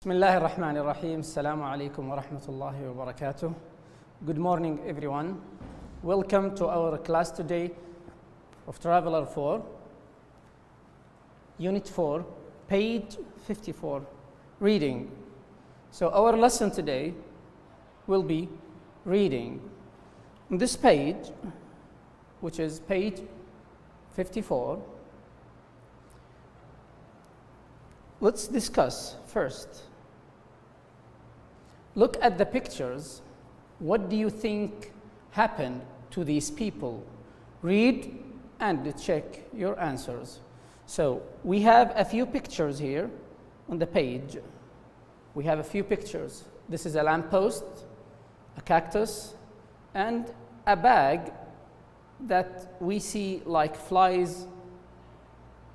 بسم الله الرحمن الرحيم. السلام عليكم ورحمة الله وبركاته. Good morning everyone. Welcome to our class today of Traveler 4, Unit 4, page 54, reading. So our lesson today will be reading. On this page, which is page 54, let's discuss first. Look at the pictures. What do you think happened to these people? Read and check your answers. So we have a few pictures here on the page. We have a few pictures. This is a lamppost, a cactus, and a bag that we see like flies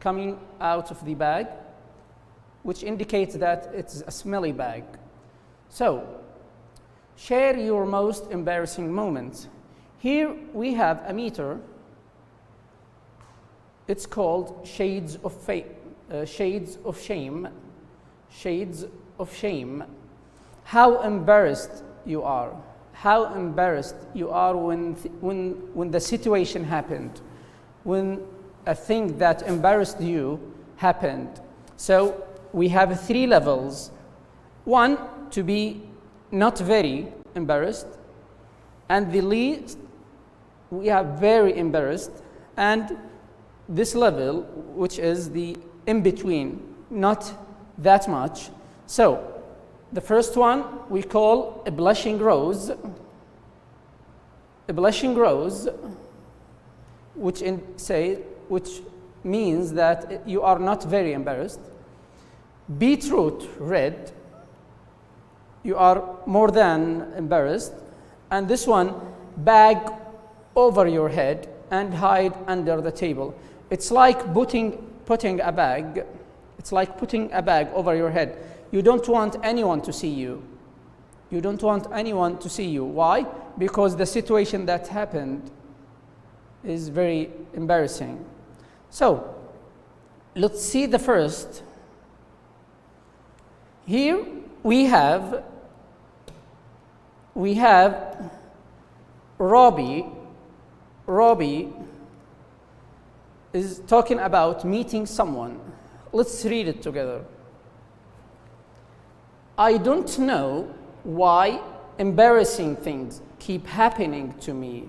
coming out of the bag, which indicates that it's a smelly bag. So, share your most embarrassing moments. Here we have a meter. It's called Shades of Shame. Shades of Shame. How embarrassed you are. How embarrassed you are when the situation happened, when a thing that embarrassed you happened. So, we have 3 levels. 1, to be not very embarrassed, and the least, we are very embarrassed, and this level, which is the in-between, not that much. So, the first one we call a blushing rose. A blushing rose, which means that you are not very embarrassed. Beetroot red, you are more than embarrassed. And this one, bag over your head and hide under the table. It's like putting a bag. It's like putting a bag over your head. You don't want anyone to see you. You don't want anyone to see you. Why? Because the situation that happened is very embarrassing. So, let's see the first. Here we have Robbie. Robbie is talking about meeting someone. Let's read it together. I don't know why embarrassing things keep happening to me.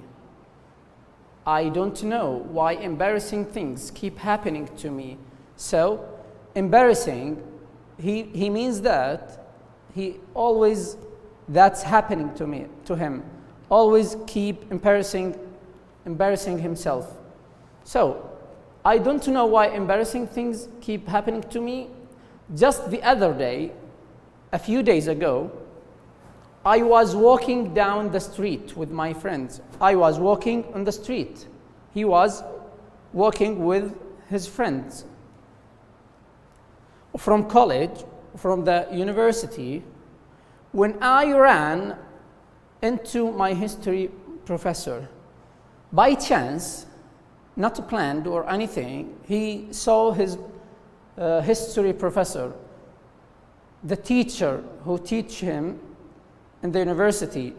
I don't know why embarrassing things keep happening to me. So, embarrassing, he means that that's happening to him. Always keep embarrassing himself. So, I don't know why embarrassing things keep happening to me. Just the other day, a few days ago, I was walking down the street with my friends. I was walking on the street. He was walking with his friends. From college, from the university, when I ran into my history professor, by chance, not planned or anything, he saw his history professor, the teacher who teach him in the university,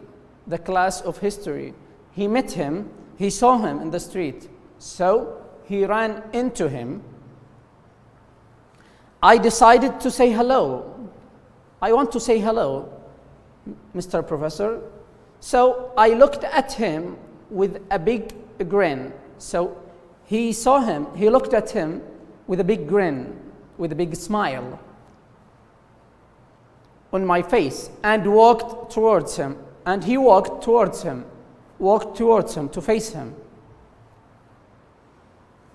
the class of history. He met him, he saw him in the street, so he ran into him. I decided to say hello. I want to say hello, Mr. Professor. So I looked at him with a big grin. So he saw him, he looked at him with a big grin, with a big smile on my face, and walked towards him. And he walked towards him to face him.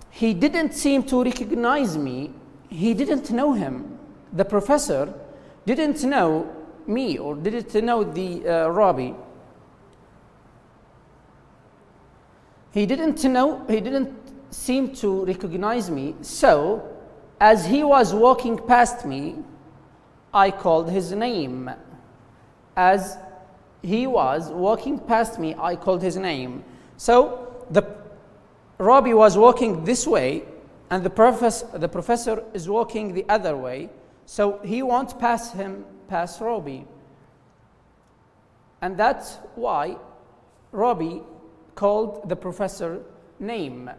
He didn't seem to recognize me. He didn't know him. The professor didn't know me or didn't know the Robbie. He didn't seem to recognize me. So, as he was walking past me, I called his name. As he was walking past me, I called his name. So, Robbie was walking this way, and the professor is walking the other way. So he won't pass him past Robbie. And that's why Robbie called the professor name.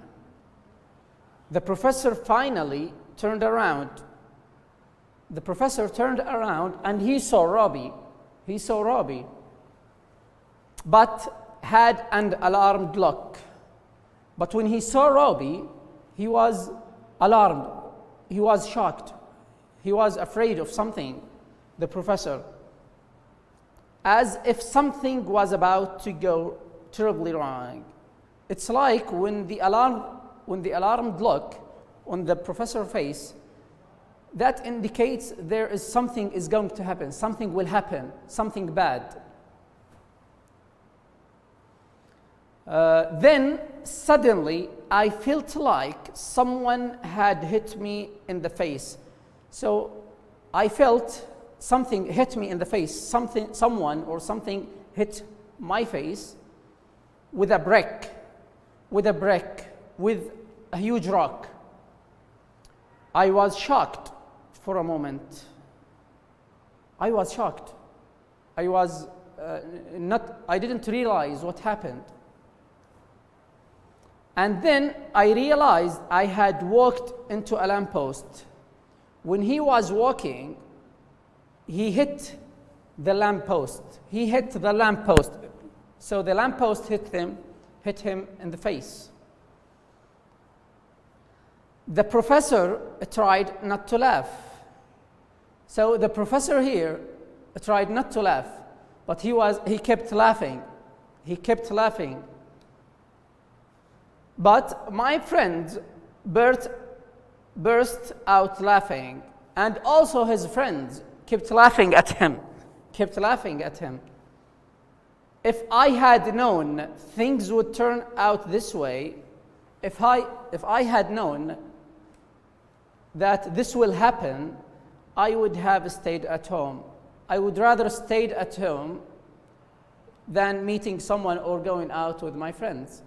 The professor finally turned around. The professor turned around and he saw Robbie. He saw Robbie, but had an alarmed look. But when he saw Robbie, he was alarmed. He was shocked. He was afraid of something, the professor, as if something was about to go terribly wrong. It's like when the alarmed look on the professor's face, that indicates there is something is going to happen, something will happen, something bad. Then suddenly I felt like someone had hit me in the face. So I felt something hit me in the face, someone or something hit my face with a brick, with a huge rock. I was shocked for a moment. I was shocked. I didn't realize what happened. And then I realized I had walked into a lamppost. When he was walking, he hit the lamppost. He hit the lamppost. So the lamppost hit him in the face. The professor tried not to laugh. So the professor here tried not to laugh, but he kept laughing. He kept laughing. But my friend burst out laughing, and also his friends kept laughing at him. If I had known things would turn out this way, if I had known that this will happen, I would have stayed at home. I would rather stayed at home than meeting someone or going out with my friends.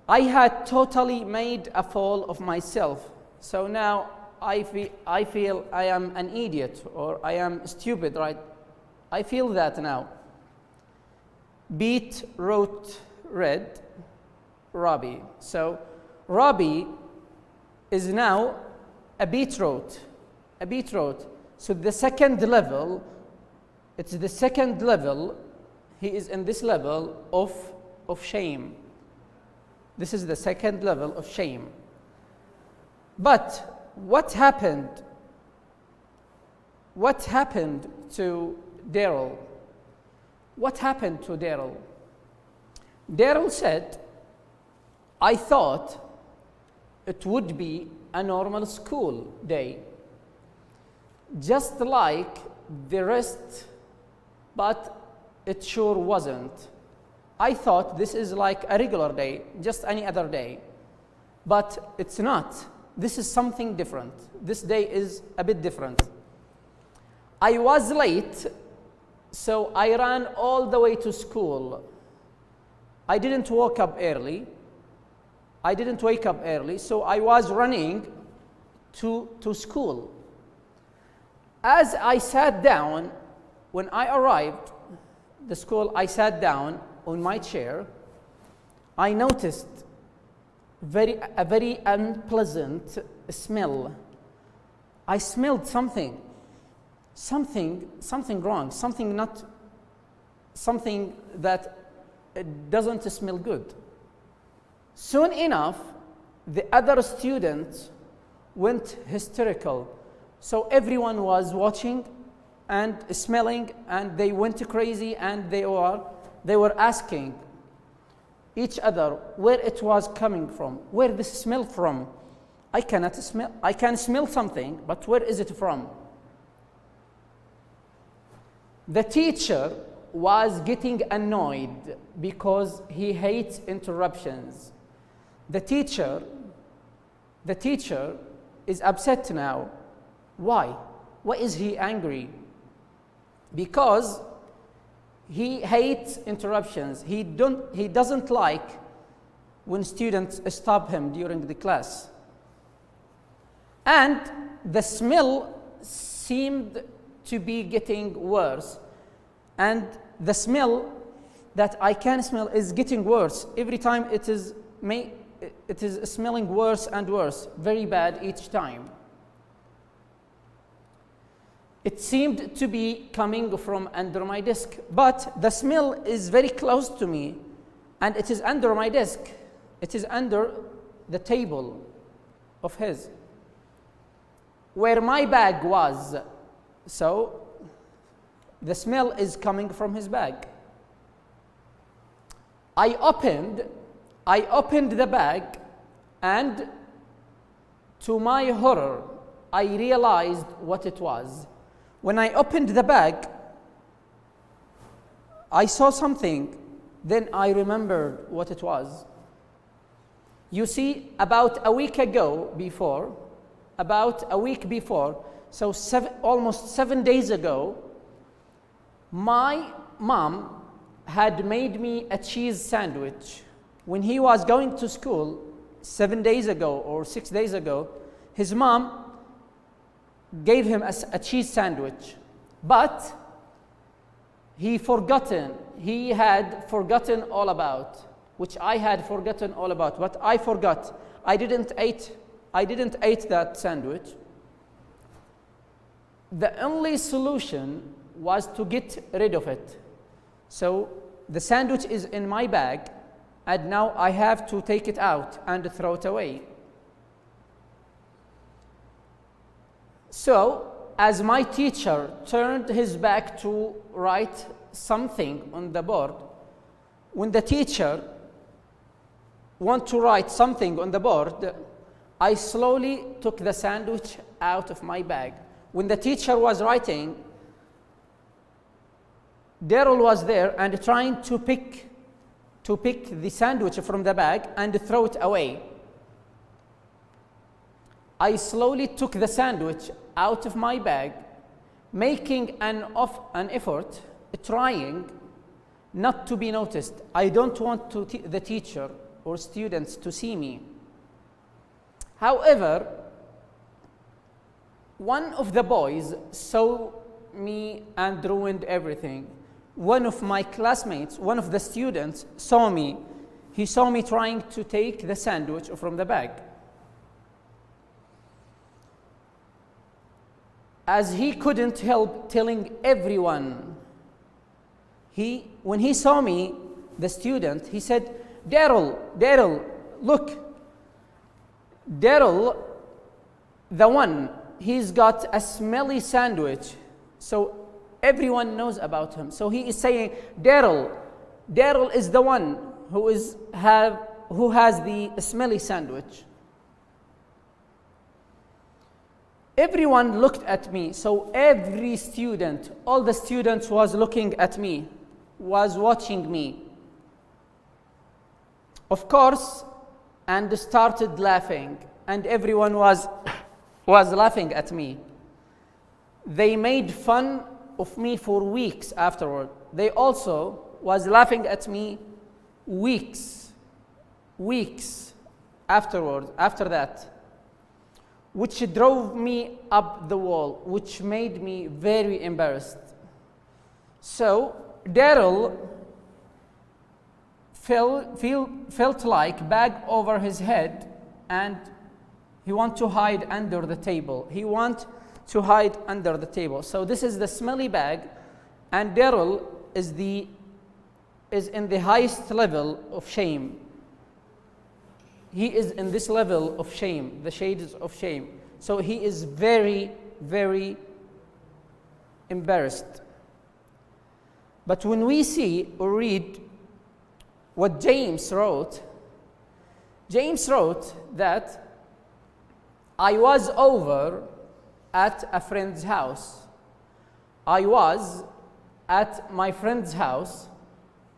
I had totally made a fool of myself. So now I feel I am an idiot or I am stupid, right? I feel that now. Beetroot red, Robbie. So Robbie is now a beetroot. So the second level, it's the second level, he is in this level of shame. This is the second level of shame. But what happened? What happened to Daryl? What happened to Daryl? Daryl said, I thought it would be a normal school day, just like the rest, but it sure wasn't. I thought this is like a regular day, just any other day, but it's not. This is something different. This day is a bit different. I was late, so I ran all the way to school. I didn't wake up early, so I was running to school. As I sat down, when I arrived the school, I sat down on my chair. I noticed a very unpleasant smell. I smelled something wrong, something that doesn't smell good. Soon enough, the other students went hysterical. So everyone was watching and smelling, and they went crazy, and they were asking each other where it was coming from, where this smell from. I can smell something, but where is it from? The teacher was getting annoyed because he hates interruptions. The teacher is upset now. Why? Why is he angry? Because he hates interruptions. He doesn't like when students stop him during the class. And the smell seemed to be getting worse. And the smell that I can smell is getting worse. Every time it is smelling worse and worse, very bad each time. It seemed to be coming from under my desk, but the smell is very close to me, and it is under my desk. It is under the table of his, where my bag was. So the smell is coming from his bag. I opened the bag, and to my horror, I realized what it was. When I opened the bag, I saw something, then I remembered what it was. You see, about a week before, so almost 7 days ago, my mom had made me a cheese sandwich. When he was going to school 7 days ago or 6 days ago, his mom gave him a cheese sandwich, but he had forgotten all about, which I had forgotten all about, but I forgot. I didn't eat that sandwich. The only solution was to get rid of it. So the sandwich is in my bag, and now I have to take it out and throw it away. So, as my teacher turned his back to write something on the board, when the teacher wanted to write something on the board, I slowly took the sandwich out of my bag. When the teacher was writing, Daryl was there and trying to pick the sandwich from the bag and throw it away. I slowly took the sandwich out of my bag, making an effort, trying not to be noticed. I don't want the teacher or students to see me. However, one of the boys saw me and ruined everything. One of my classmates, one of the students, saw me. He saw me trying to take the sandwich from the bag. As he couldn't help telling everyone, when he saw me, the student, he said, Daryl, look. Daryl, the one, he's got a smelly sandwich. So everyone knows about him. So he is saying, Daryl is the one who has the smelly sandwich. Everyone looked at me, so every student, all the students was looking at me, was watching me. Of course, and started laughing, and everyone was laughing at me. They made fun of me for weeks afterward. They also was laughing at me weeks afterward, after that, which drove me up the wall, which made me very embarrassed. So Daryl felt like bag over his head, and he want to hide under the table. So this is the smelly bag, and Daryl is in the highest level of shame. He is in this level of shame, the shades of shame. So he is very, very embarrassed. But when we see or read what James wrote that I was over at a friend's house. I was at my friend's house,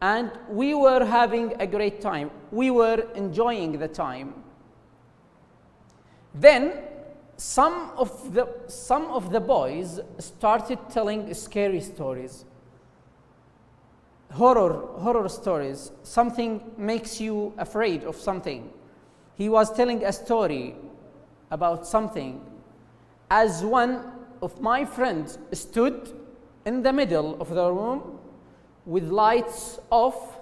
and we were having a great time. We were enjoying the time. Then some of the boys started telling scary stories, horror stories. Something makes you afraid of something. He was telling a story about something. As one of my friends stood in the middle of the room with lights off,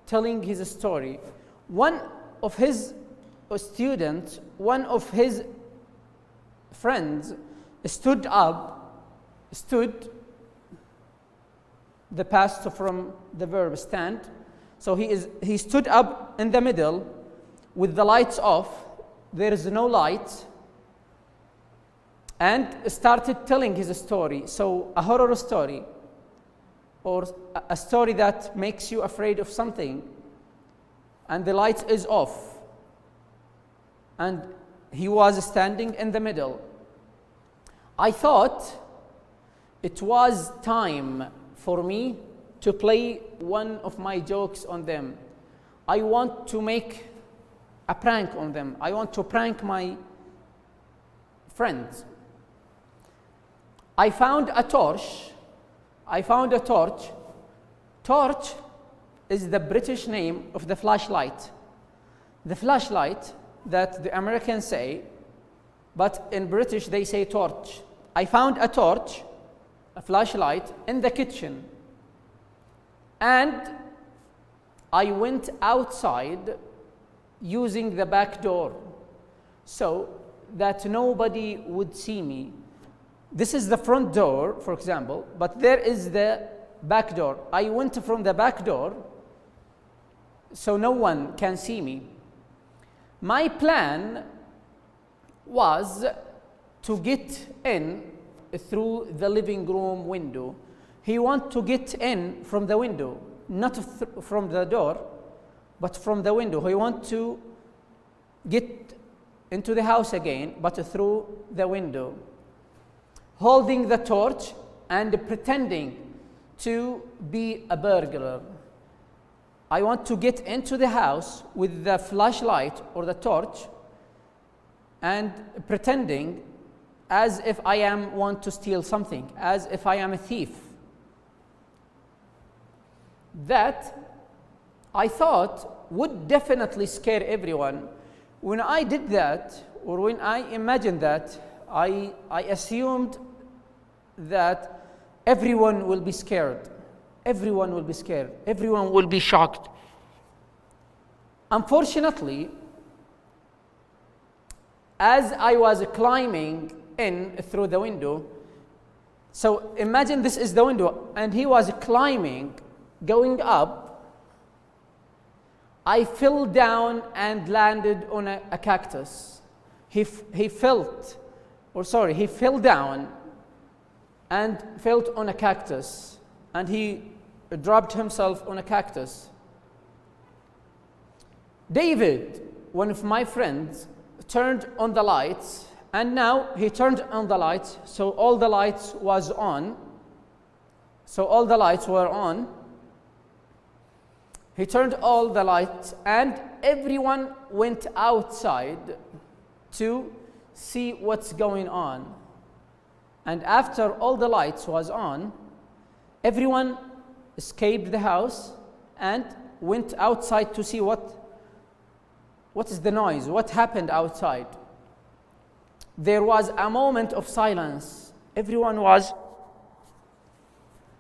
telling his story. One of his students, one of his friends stood up, the past from the verb stand. So he stood up in the middle with the lights off. There is no light, and started telling his story. So a horror story, or a story that makes you afraid of something, and the light is off, and he was standing in the middle. I thought it was time for me to play one of my jokes on them. I want to make a prank on them. I want to prank my friends. I found a torch. Torch is the British name of the flashlight. The flashlight that the Americans say, but in British they say torch. I found a torch, a flashlight, in the kitchen. And I went outside using the back door so that nobody would see me. This is the front door, for example, but there is the back door. I went from the back door so no one can see me. My plan was to get in through the living room window. He wanted to get in from the window, not from the door, but from the window. He wanted to get into the house again, but through the window, holding the torch and pretending to be a burglar. I want to get into the house with the flashlight or the torch and pretending as if I want to steal something, as if I am a thief. That I thought would definitely scare everyone. When I did that, or when I imagined that, I assumed that everyone will be scared. Everyone will be scared. Everyone will be shocked. Unfortunately, as I was climbing in through the window, so imagine this is the window, and he was climbing, going up, I fell down and landed on a cactus. He fell down and fell on a cactus, and he dropped himself on a cactus. David, one of my friends, turned on the lights, and now he turned on the lights, so all the lights was on. So all the lights were on. He turned all the lights, and everyone went outside to see what's going on. And after all the lights was on, everyone escaped the house and went outside to see what is the noise, what happened outside. There was a moment of silence. Everyone was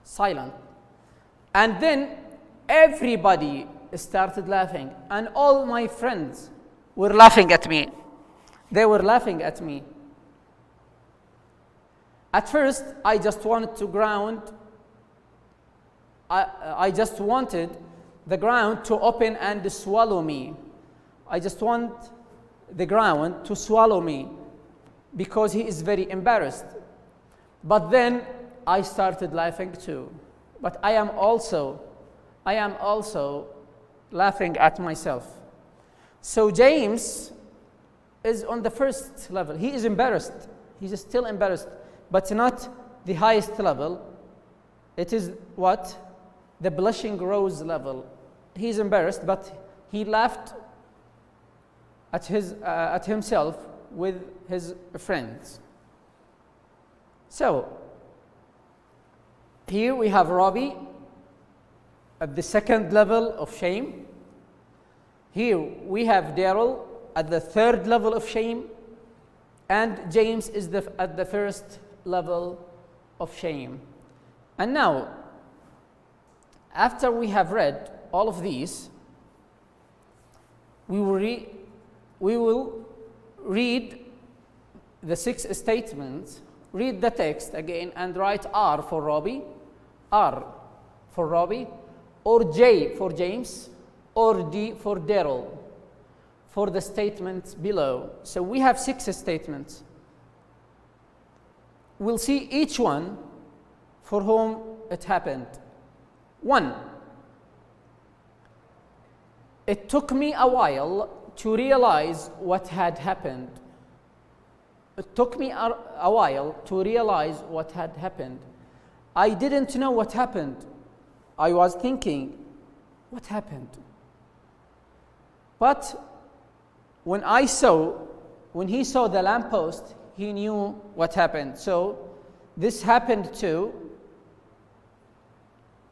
silent. And then everybody started laughing, and all my friends were laughing at me. They were laughing at me. At first, I just wanted to ground. I just wanted the ground to open and swallow me. I just want the ground to swallow me because he is very embarrassed. But then I started laughing too. But I am also laughing at myself. So James is on the first level. He is embarrassed. He's still embarrassed, but not the highest level. It is what? The blushing rose level. He's embarrassed, but he laughed at himself with his friends. So here we have Robbie at the second level of shame. Here we have Daryl at the third level of shame, and James is at the first level of shame. And now, after we have read all of these, we will read the 6 statements, read the text again, and write R for Robbie, R for Robbie, or J for James, or D for Daryl, for the statements below. So we have 6 statements. We'll see each one for whom it happened. 1. It took me a while to realize what had happened. It took me a while to realize what had happened. I didn't know what happened. I was thinking, what happened? But when he saw the lamppost, he knew what happened. So this happened to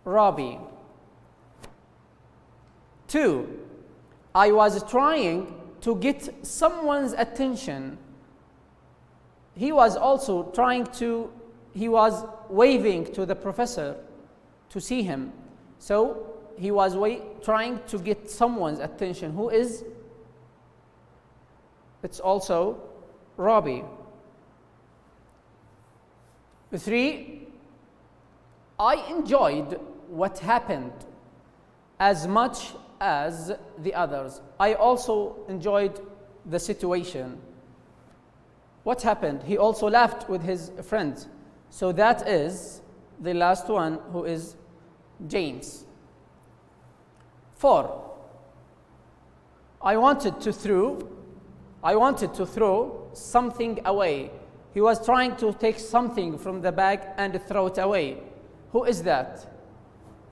Robbie. 2. I was trying to get someone's attention. He was waving to the professor to see him. So he was trying to get someone's attention. Who is? It's also Robbie. 3. I enjoyed what happened as much as the others. I also enjoyed the situation. What happened? He also laughed with his friends. So that is the last one, who is James. 4. I wanted to throw something away. He was trying to take something from the bag and throw it away. Who is that?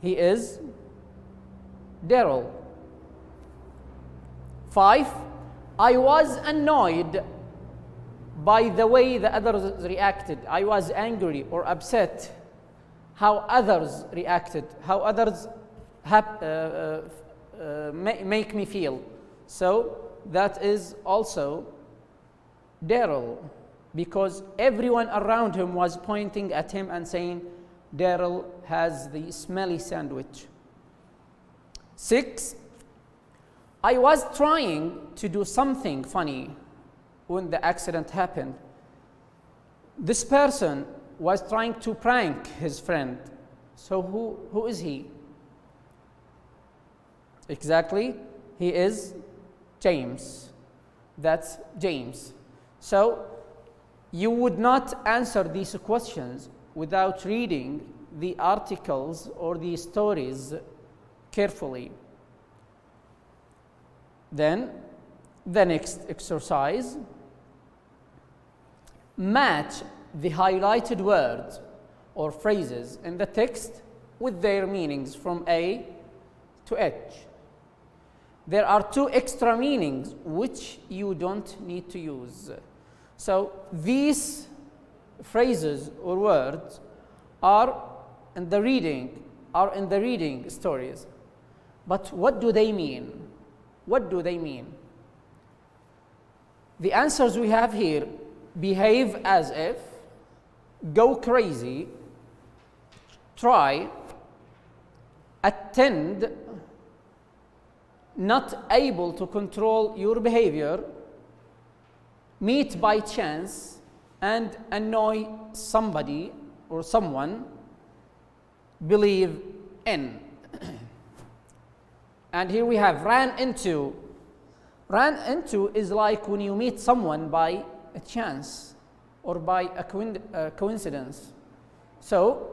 He is Daryl. 5. I was annoyed by the way the others reacted. I was angry or upset how others reacted, how others make me feel. So that is also Daryl, because everyone around him was pointing at him and saying, Daryl has the smelly sandwich. 6. I was trying to do something funny when the accident happened. This person was trying to prank his friend. So who is he? Exactly, he is James. That's James. So you would not answer these questions without reading the articles or the stories carefully. Then the next exercise, match the highlighted words or phrases in the text with their meanings from A to H. There are 2 extra meanings which you don't need to use. So these phrases or words are in the reading stories. But what do they mean? What do they mean? The answers we have here: behave as if, go crazy, try, attend, not able to control your behavior, meet by chance, and annoy somebody or someone, believe in. And here we have ran into. Ran into is like when you meet someone by a chance or by a coincidence. So,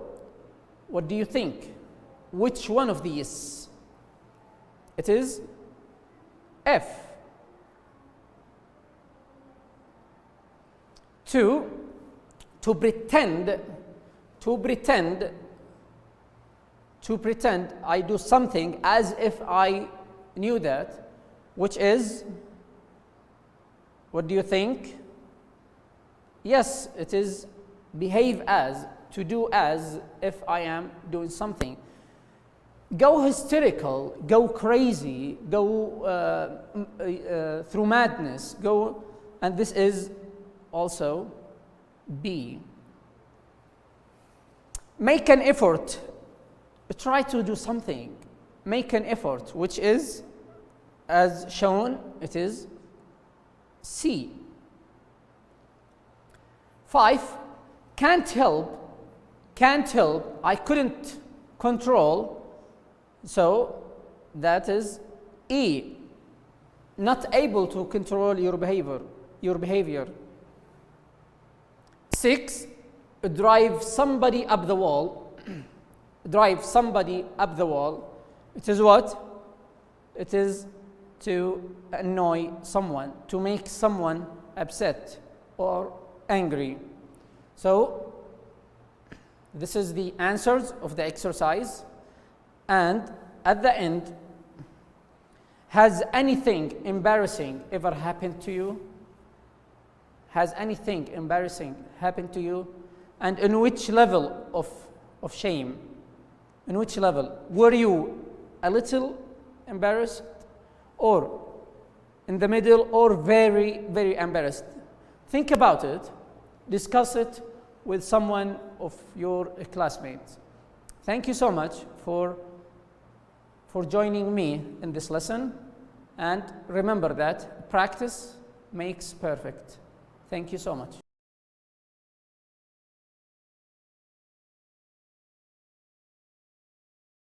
what do you think? Which one of these? It is F. 2, to pretend I do something as if I knew that, which is, what do you think? Yes, it is behave as, to do as if I am doing something. Go hysterical, go crazy, go through madness, go, and this is also B. make an effort. Try to do something. Make an effort, which is, as shown, it is C. 5, can't help, I couldn't control, so that is E. Not able to control your behavior. 6, drive somebody up the wall. Drive somebody up the wall. It is what? It is to annoy someone, to make someone upset or angry. So this is the answers of the exercise. And at the end, has anything embarrassing ever happened to you? Has anything embarrassing happened to you? And in which level of shame? In which level? Were you a little embarrassed, or in the middle, or very, very embarrassed? Think about it. Discuss it with someone of your classmates. Thank you so much for joining me in this lesson. And remember that practice makes perfect. Thank you so much.